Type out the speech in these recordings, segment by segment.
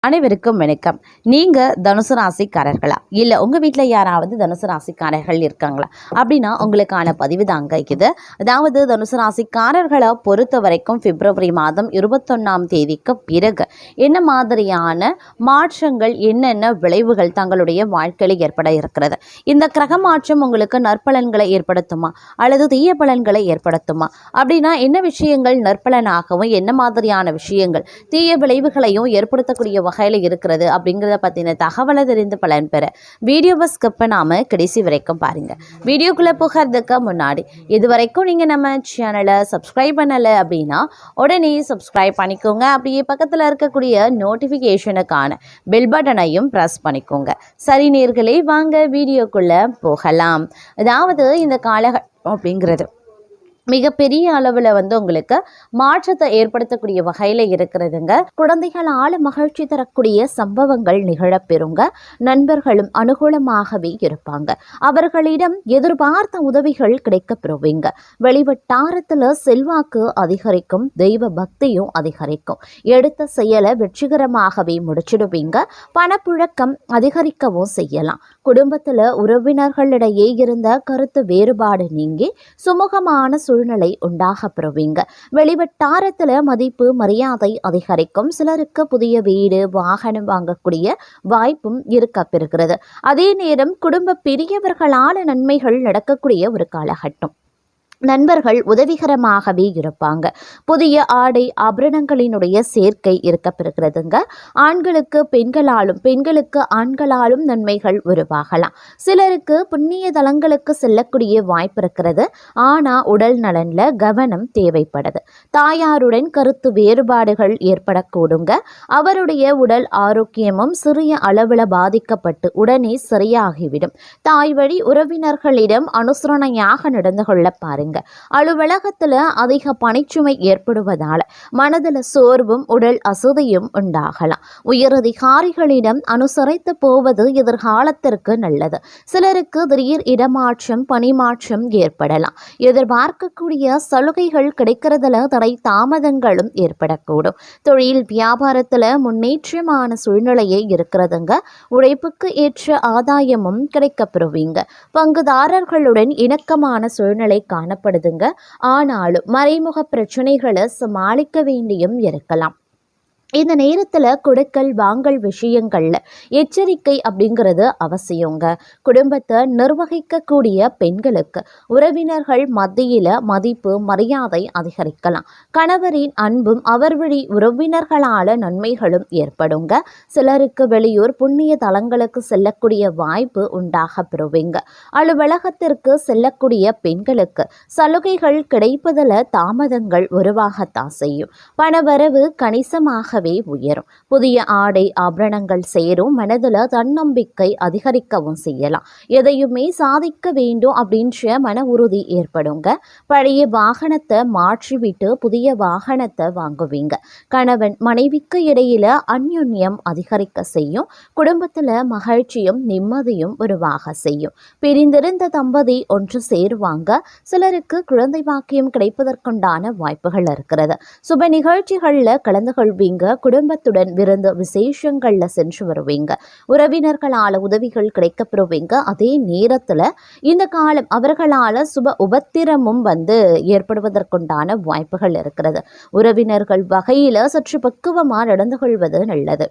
அனைவருக்கும் வணக்கம். நீங்கள் தனுசு ராசிக்காரர்களா, இல்லை உங்கள் வீட்டில் யாராவது தனுசு ராசிக்காரர்கள் இருக்காங்களா அப்படின்னா உங்களுக்கான பதிவு தாங்க இது. அதாவது தனுசு ராசிக்காரர்களை பொறுத்த வரைக்கும் பிப்ரவரி மாதம் 21ஆம் தேதிக்கு பிறகு என்ன மாதிரியான மாற்றங்கள், என்னென்ன விளைவுகள் தங்களுடைய வாழ்க்கையில் ஏற்பட இருக்கிறது? இந்த கிரக மாற்றம் உங்களுக்கு நற்பலன்களை ஏற்படுத்துமா அல்லது தீய பலன்களை ஏற்படுத்துமா? அப்படின்னா என்ன விஷயங்கள் நற்பலனாகவும் என்ன மாதிரியான விஷயங்கள் தீய விளைவுகளையும் ஏற்படுத்தக்கூடிய வகையில் இருக்கிறது அப்படிங்கிறத பற்றின தகவலை தெரிந்து பலன் பெற வீடியோவை ஸ்கிப் பண்ணாம கடைசி வரைக்கும் பாருங்க. வீடியோக்குள்ளே போகிறதுக்கு முன்னாடி இதுவரைக்கும் நீங்கள் நம்ம சேனலை சப்ஸ்கிரைப் பண்ணலை அப்படின்னா உடனே சப்ஸ்கிரைப் பண்ணிக்கோங்க. அப்படியே பக்கத்தில் இருக்கக்கூடிய நோட்டிஃபிகேஷனுக்கான பெல் பட்டனையும் ப்ரெஸ் பண்ணிக்கோங்க. சரி நேயர்களே, வாங்க வீடியோக்குள்ளே போகலாம். அதாவது இந்த காலகட்டம் அப்படிங்கிறது மிகப்பெரிய அளவில் உங்களுக்கு மாற்றத்தை ஏற்படுத்தக்கூடிய வகையில் இருக்கிறதுங்க. குழந்தைகளால் மகிழ்ச்சி தரக்கூடிய சம்பவங்கள் நிகழப்பெறுங்க. நண்பர்களும் அனுகூலமாகவே இருப்பாங்க. அவர்களிடம் எதிர்பார்த்த உதவிகள் கிடைக்கப்பெறுவீங்க. வெளிவட்டாரத்தில் செல்வாக்கு அதிகரிக்கும், தெய்வ பக்தியும் அதிகரிக்கும். எடுத்த செயலை வெற்றிகரமாகவே முடிச்சிடுவீங்க. பணப்புழக்கம் அதிகரிக்கவும் செய்யலாம். குடும்பத்தில் உறவினர்களிடையே இருந்த கருத்து வேறுபாடு நீங்கி சுமூகமான சூழ்நிலை உண்டாக பெறுவீங்க. வெளிவட்டாரத்தில் மதிப்பு மரியாதை அதிகரிக்கும். சிலருக்கு புதிய வீடு வாகனம் வாங்கக்கூடிய வாய்ப்பும் இருக்க பெறுகிறது. அதே நேரம் குடும்ப பெரியவர்களால் நன்மைகள் நடக்கக்கூடிய ஒரு காலகட்டம். நண்பர்கள் உதவிகரமாகவே இருப்பாங்க. புதிய ஆடை ஆபரணங்களினுடைய சேர்க்கை இருக்கப்பெறுகிறதுங்க. ஆண்களுக்கு பெண்களாலும் பெண்களுக்கு ஆண்களாலும் நன்மைகள் உருவாகலாம். சிலருக்கு புண்ணிய தலங்களுக்கு செல்லக்கூடிய வாய்ப்பு இருக்கிறது. ஆனால் உடல் நலனில் கவனம் தேவைப்படுது. தாயாருடன் கருத்து வேறுபாடுகள் ஏற்படக்கூடுங்க. அவருடைய உடல் ஆரோக்கியமும் சிறிய அளவில் பாதிக்கப்பட்டு உடனே சரியாகிவிடும். தாய் வழி உறவினர்களிடம் அனுசரணையாக நடந்து கொள்ள பாருங்க. அலுவலகத்தில் அதிக பணிச்சுமை ஏற்படுவதால் மனதில் சோர்வும் உடல் அசதியும் உண்டாகலாம். உயரதிகாரிகளிடம் அனுசரித்து போவது எதிர்காலத்திற்கு நல்லது. சிலருக்கு திடீர் இடமாற்றம், பணிமாற்றம் ஏற்படலாம். எதிர்பார்க்கக்கூடிய சலுகைகள் கிடைக்கிறதுல தடை தாமதங்களும் ஏற்படக்கூடும். தொழில் வியாபாரத்தில் முன்னேற்றமான சூழ்நிலையே இருக்கிறதுங்க. உழைப்புக்கு ஏற்ற ஆதாயமும் கிடைக்கப்பெறுவீங்க. பங்குதாரர்களுடன் இணக்கமான சூழ்நிலை காணப்படுதுங்க. ஆனாலும் மறைமுக பிரச்சனைகளை சமாளிக்க வேண்டியும் இருக்கலாம். இந்த நேரத்தில் கொடுக்கல் வாங்கல் விஷயங்கள்ல எச்சரிக்கை அப்படிங்கிறது அவசியங்க. குடும்பத்தை நிர்வகிக்கக்கூடிய பெண்களுக்கு உறவினர்கள் மத்தியில் மதிப்பு மரியாதை அதிகரிக்கலாம். கணவரின் அன்பும் அவர் வழி உறவினர்களால் நன்மைகளும் ஏற்படுங்க. சிலருக்கு வெளியூர் புண்ணிய தலங்களுக்கு செல்லக்கூடிய வாய்ப்பு உண்டாக பெறுவீங்க. அலுவலகத்திற்கு செல்லக்கூடிய பெண்களுக்கு சலுகைகள் கிடைப்பதில் தாமதங்கள் உருவாகத்தான் செய்யும். பணவரவு கணிசமாக உயரும். புதிய ஆடை ஆபரணங்கள் சேரும். மனதில் தன்னம்பிக்கை அதிகரிக்கவும் செய்யலாம். எதையுமே சாதிக்க வேண்டும் அப்படின்ற மன உறுதி ஏற்படுங்க. பழைய வாகனத்தை மாற்றிவிட்டு புதிய வாகனத்தை வாங்குவீங்க. கணவன் மனைவிக்கு இடையில அந்யுன்யம் அதிகரிக்க செய்யும். குடும்பத்தில் மகிழ்ச்சியும் நிம்மதியும் உருவாக செய்யும். பிரிந்திருந்த தம்பதி ஒன்று சேருவாங்க. சிலருக்கு குழந்தை பாக்கியம் கிடைப்பதற்குண்டான வாய்ப்புகள் இருக்கிறது. சுப நிகழ்ச்சிகளில் கலந்து கொள்வீங்க. குடும்பத்துடன் விருந்து விசேஷங்கள்ல சென்று வருவீங்க. உறவினர்களால் உதவிகள் கிடைக்கப்பெறுவீங்க. அதே நேரத்துல இந்த காலம் அவர்களால் சுப உபத்திரமும் ஏற்படுவதற்குண்டான வாய்ப்புகள் இருக்கிறது. உறவினர்கள் வகையில சற்று பக்குவமா நடந்து கொள்வது நல்லது.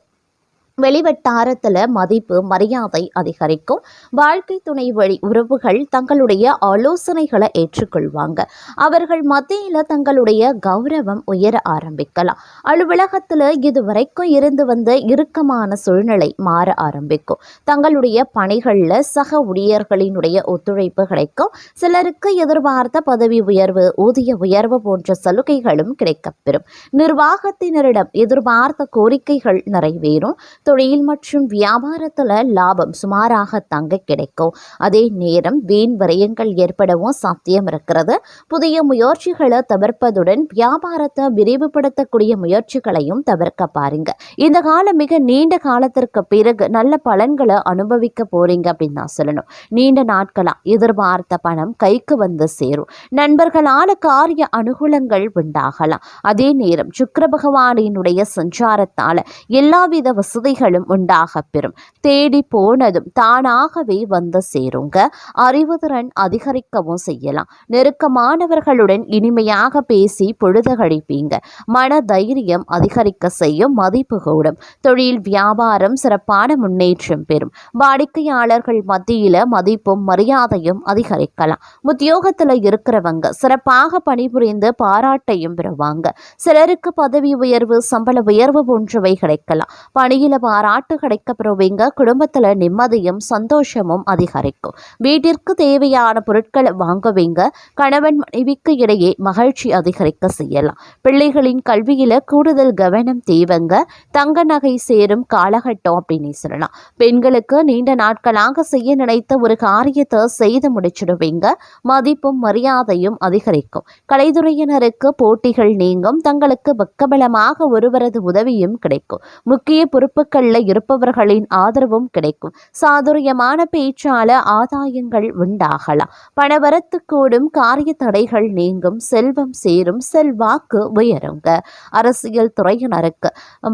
வெளிவட்டாரத்தில் மதிப்பு மரியாதை அதிகரிக்கும். வாழ்க்கை துணை வழி உறவுகள் தங்களுடைய ஆலோசனைகளை ஏற்றுக்கொள்வாங்க. அவர்கள் மத்தியில் தங்களுடைய கௌரவம் உயர ஆரம்பிக்கலாம். அலுவலகத்தில் இதுவரைக்கும் இருந்து வந்த இறுக்கமான சூழ்நிலை மாற ஆரம்பிக்கும். தங்களுடைய பணிகளில் சக ஊழியர்களினுடைய ஒத்துழைப்பு கிடைக்கும். சிலருக்கு எதிர்பார்த்த பதவி உயர்வு, ஊதிய உயர்வு போன்ற சலுகைகளும் கிடைக்கப்பெறும். நிர்வாகத்தினரிடம் எதிர்பார்த்த கோரிக்கைகள் நிறைவேறும். தொழில் மற்றும் வியாபாரத்தில் லாபம் சுமாராக தங்க கிடைக்கும். அதே நேரம் வீண் விரயங்கள் ஏற்படவும் சாத்தியம் இருக்கிறது. புதிய முயற்சிகளை தவிர்ப்பதுடன் வியாபாரத்தை விரிவுபடுத்தக்கூடிய முயற்சிகளையும் தவிர்க்க பாருங்க. இந்த காலம் மிக நீண்ட காலத்திற்கு பிறகு நல்ல பலன்களை அனுபவிக்க போறீங்க அப்படின்னு நான் சொல்லணும். நீண்ட நாட்களா எதிர்பார்த்த பணம் கைக்கு வந்து சேரும். நண்பர்களால காரிய அனுகூலங்கள் உண்டாகலாம். அதே நேரம் சுக்கிர பகவானினுடைய சஞ்சாரத்தால எல்லாவித வசதிகளும் உண்டாக பெறும். தேடி போனதும் தானாகவே வந்து சேருங்க. அறிவுதிறன் அதிகரிக்கவும் செய்யலாம். நெருக்கமானவர்களுடன் இனிமையாக பேசி பொழுது கழிப்பீங்க. மன தைரியம் அதிகரிக்க செய்யும். மதிப்பு கூடும். தொழில் வியாபாரம் சிறப்பான முன்னேற்றம் பெறும். வாடிக்கையாளர்கள் மத்தியில மதிப்பும் மரியாதையும் அதிகரிக்கலாம். உத்தியோகத்துல இருக்கிறவங்க சிறப்பாக பணிபுரிந்து பாராட்டையும் பெறுவாங்க. சிலருக்கு பதவி உயர்வு, சம்பள உயர்வு போன்றவை கிடைக்கலாம். பணியில பாராட்டு கிடைக்க பெறுவீங்க. குடும்பத்துல நிம்மதியும் சந்தோஷமும் அதிகரிக்கும். வீட்டிற்கு தேவையான பொருட்களை வாங்குவீங்க. கணவன் மனைவிக்கு இடையே மகிழ்ச்சி அதிகரிக்க செய்யலாம். பிள்ளைகளின் கல்வியில கூடுதல் கவனம் தேவைங்க. தங்க நகை சேரும் காலகட்டம் அப்படின்னு சொல்லலாம். பெண்களுக்கு நீண்ட நாட்களாக செய்ய நினைத்த ஒரு காரியத்தை செய்து முடிச்சிடுவீங்க. மதிப்பும் மரியாதையும் அதிகரிக்கும். கலைத்துறையினருக்கு போட்டிகள் நீங்கும். தங்களுக்கு பக்கபலமாக ஒருவரது உதவியும் கிடைக்கும். முக்கிய பொறுப்புகள்ல இருப்பவர்களின் ஆதரவும் கிடைக்கும். சாதுரியமான பேச்சால ஆதாயங்கள் உண்டாகலாம். பணவரத்து கூடும். காரிய தடைகள் நீங்கும். செல்வம் சேரும். செல்வாக்கு உயருங்க. அரசியல் துறையினருக்கு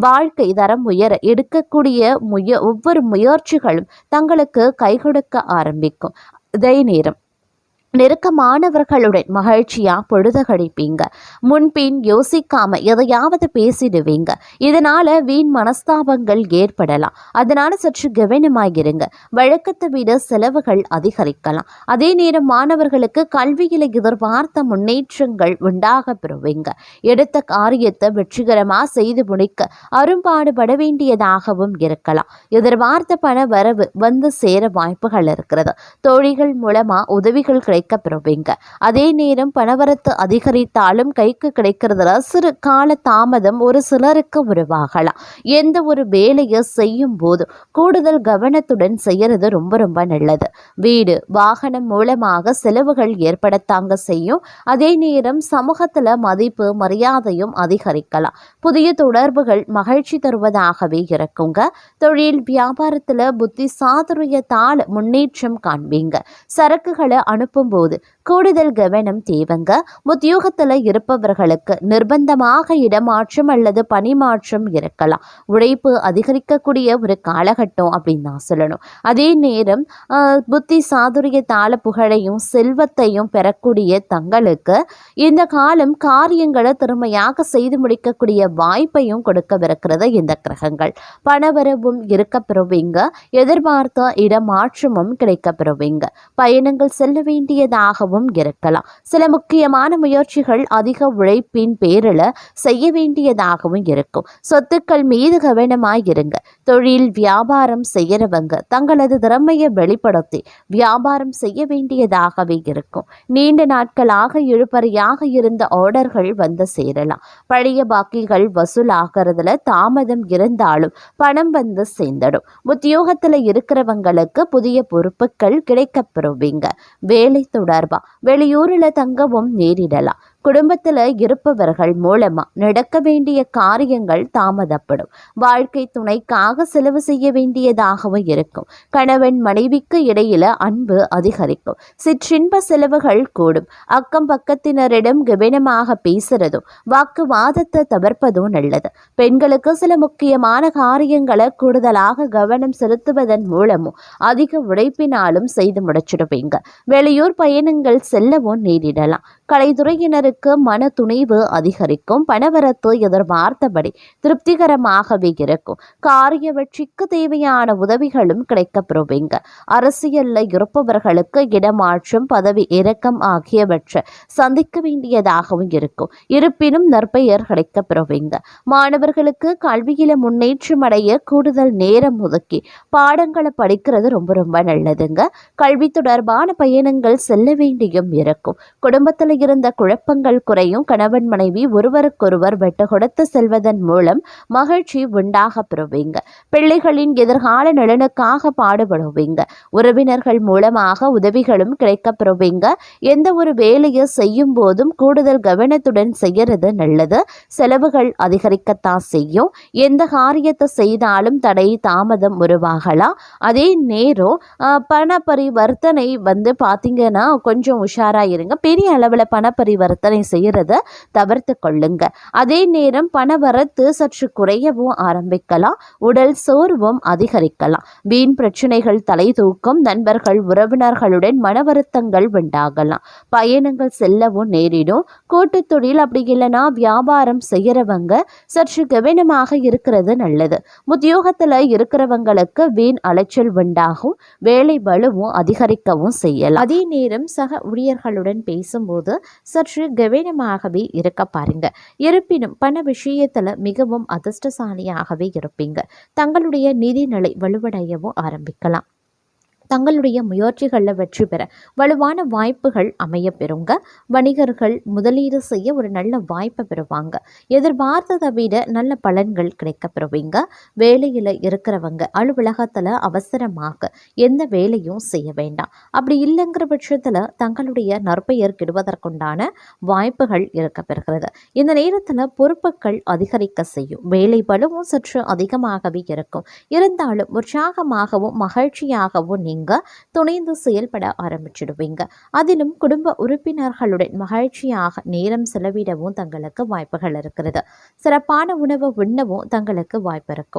வாழ்க்கை தரம் உயர எடுக்கக்கூடிய ஒவ்வொரு முயற்சிகளும் தங்களுக்கு கை கொடுக்க ஆரம்பிக்கும். அதே நேரம் நெருக்கமானவர்களுடன் மகிழ்ச்சியா பொழுது கழிப்பீங்க. முன்பின் யோசிக்காம எதையாவது பேசிடுவீங்க. இதனால வீண் மனஸ்தாபங்கள் ஏற்படலாம். அதனால சற்று கவனமாகிருங்க. வழக்கத்தை விட செலவுகள் அதிகரிக்கலாம். அதே நேரம் மாணவர்களுக்கு கல்வியில எதிர்பார்த்த முன்னேற்றங்கள் உண்டாக பெறுவீங்க. எடுத்த காரியத்தை வெற்றிகரமா செய்து முடிக்க அரும்பாடுபட வேண்டியதாகவும் இருக்கலாம். எதிர்பார்த்த பண வரவு வந்து சேர வாய்ப்புகள் இருக்கிறது. தோழிகள் மூலமா உதவிகள் பெறுவீங்க. அதே நேரம் பணவரத்து அதிகரித்தாலும் கைக்கு கிடைக்கிறதுல சிறு கால தாமதம் ஒரு சிலருக்கு உருவாகலாம். எந்த ஒரு வேலையை செய்யும் போது கூடுதல் கவனத்துடன் செய்யறது ரொம்ப ரொம்ப நல்லது. வீடு வாகனம் மூலமாக செலவுகள் ஏற்படத்தாங்க செய்யும். அதே நேரம் சமூகத்துல மதிப்பு மரியாதையும் அதிகரிக்கலாம். புதிய தொடர்புகள் மகிழ்ச்சி தருவதாகவே இருக்குங்க. தொழில் வியாபாரத்துல புத்தி சாதுரியத்தால் முன்னேற்றம் காண்பீங்க. சரக்குகளை அனுப்பும் போது கூடுதல் கவனம் தேவைங்க. உத்தியோகத்தில் இருப்பவர்களுக்கு நிர்பந்தமாக இடமாற்றம் அல்லது பணிமாற்றம் இருக்கலாம். உழைப்பு அதிகரிக்கக்கூடிய ஒரு காலகட்டம் அப்படின்னு நான் சொல்லணும். அதே நேரம் புத்தி சாதுரியத்தால புகழையும் செல்வத்தையும் பெறக்கூடிய தங்களுக்கு இந்த காலம் காரியங்களை திறமையாக செய்து முடிக்கக்கூடிய வாய்ப்பையும் கொடுக்கவிருக்கிறது இந்த கிரகங்கள். பணவரவும் இருக்க பெறுவீங்க. எதிர்பார்த்த இடமாற்றமும் கிடைக்க பெறுவீங்க. பயணங்கள் செல்ல வேண்டியதாகவும் இருக்கலாம். சில முக்கியமான முயற்சிகள் அதிக உழைப்பின் பேரில் செய்ய வேண்டியதாகவும் இருக்கும். சொத்துக்கள் மீது கவனமாயிருங்க. தொழில் வியாபாரம் செய்யறவங்க தங்களது திறமையை வெளிப்படுத்தி வியாபாரம் செய்ய வேண்டியதாகவே இருக்கும். நீண்ட நாட்களாக இழுபறியாக இருந்த ஆர்டர்கள் வந்து சேரலாம். பழைய பாக்கிகள் வசூலாகிறதுல தாமதம் இருந்தாலும் பணம் வந்து சேர்ந்துடும். உத்தியோகத்தில் இருக்கிறவங்களுக்கு புதிய பொறுப்புகள் கிடைக்கப்பெறுவீங்க. வேலை தொடர்பா வெளியூரில் தங்கவும் நேரிடலாம். குடும்பத்தில் இருப்பவர்கள் மூலமா நடக்க வேண்டிய காரியங்கள் தாமதப்படும். வாழ்க்கை துணைக்காக செலவு செய்ய வேண்டியதாகவும் இருக்கும். கணவன் மனைவிக்கு இடையில அன்பு அதிகரிக்கும். சிற்றின்ப செலவுகள் கூடும். அக்கம் பக்கத்தினரிடம் கவனமாக பேசுறதும் வாக்குவாதத்தை தவிர்ப்பதும் நல்லது. பெண்களுக்கு சில முக்கியமான காரியங்களை கூடுதலாக கவனம் செலுத்துவதன் மூலமும் அதிக உழைப்பினாலும் செய்து முடிச்சிடுவீங்க. வெளியூர் பயணங்கள் செல்லவும் நேரிடலாம். கலைத்துறையினருக்கு மன துணிவு அதிகரிக்கும். பணவரத்து எதிர்பார்த்தபடி திருப்திகரமாகவே இருக்கும். காரிய வெற்றிக்கு தேவையான உதவிகளும் கிடைக்கப்பெறுவீங்க. அரசியல்ல இருப்பவர்களுக்கு இடமாற்றம் பதவி இறக்கம் ஆகியவற்றை சந்திக்க வேண்டியதாகவும் இருக்கும். இருப்பினும் நற்பெயர் கிடைக்கப்பெறுவீங்க. மாணவர்களுக்கு கல்வியில முன்னேற்றம் அடைய கூடுதல் நேரம் ஒதுக்கி பாடங்களை படிக்கிறது ரொம்ப ரொம்ப நல்லதுங்க. கல்வி தொடர்பான பயணங்கள் செல்ல வேண்டியும் இருக்கும். குடும்பத்தில் இருந்த குழப்பங்கள் குழப்பங்கள் குறையும். கணவன் மனைவி ஒருவருக்கொருவர் விட்டு கொடுத்து செல்வதன் மூலம் மகிழ்ச்சி உண்டாக பெறுவீங்க. பிள்ளைகளின் எதிர்கால நலனுக்காக பாடுபடுவீங்க. உறவினர்கள் மூலமாக உதவிகளும் கிடைக்க பெறுவீங்க. எந்த ஒரு வேலையை செய்யும் போதும் கூடுதல் கவனத்துடன் செய்யறது நல்லது. செலவுகள் அதிகரிக்கத்தான் செய்யும். எந்த காரியத்தை செய்தாலும் தடை தாமதம் உருவாகலாம். அதே நேரம் பண பரிவர்த்தனை பார்த்தீங்கன்னா கொஞ்சம் உஷாரா இருங்க. பெரிய அளவில் பண பரிவர்த்தனை செய்யறத தவிர்த்து கொள்ளுங்க. அதே நேரம் பண வரத்து சற்று குறையவும் ஆரம்பிக்கலாம். உடல் சோர்வும் அதிகரிக்கலாம். வீண் பிரச்சனைகள் தலை தூக்கும். நண்பர்கள் உறவினர்களுடன் மன வருத்தங்கள் உண்டாகலாம். பயணங்கள் செல்லவும் நேரிடும். கூட்டு தொழில் அப்படி இல்லைன்னா வியாபாரம் செய்யறவங்க சற்று கவனமாக இருக்கிறது நல்லது. உத்தியோகத்துல இருக்கிறவங்களுக்கு வீண் அலைச்சல் உண்டாகும். வேலை பளுவும் அதிகரிக்கவும் செய்யலாம். அதே நேரம் சக ஊழியர்களுடன் பேசும்போது சற்று கவனமாகவே இருக்க பாருங்க. இருப்பினும் பண விஷயத்துல மிகவும் அதிர்ஷ்டசாலியாகவே இருப்பீங்க. தங்களுடைய நிதிநிலை வலுவடையவும் ஆரம்பிக்கலாம். தங்களுடைய முயற்சிகளில் வெற்றி பெற வலுவான வாய்ப்புகள் அமைய பெறுங்க. வணிகர்கள் முதலீடு செய்ய ஒரு நல்ல வாய்ப்பை பெறுவாங்க. எதிர்பார்த்ததை விட நல்ல பலன்கள் கிடைக்க பெறுவீங்க. வேலையில் இருக்கிறவங்க அலுவலகத்தில் அவசரமாக எந்த வேலையும் செய்ய வேண்டாம். அப்படி இல்லைங்கிற பட்சத்தில் தங்களுடைய நற்பெயர் கெடுவதற்குண்டான வாய்ப்புகள் இருக்க பெறுகிறது. இந்த நேரத்தில் பொறுப்புகள் அதிகரிக்க செய்யும். வேலை பளுவும் சற்று அதிகமாகவே இருக்கும். இருந்தாலும் உற்சாகமாகவும் மகிழ்ச்சியாகவும் துணைந்து செயல்பட ஆரம்பிச்சிடுவீங்க. அதிலும் குடும்ப உறுப்பினர்களுடன் மகிழ்ச்சியாக நேரம் செலவிடவும் தங்களுக்கு வாய்ப்புகள் இருக்கிறது. சிறப்பான உணவு உண்ணவும் தங்களுக்கு வாய்ப்பு இருக்கும்.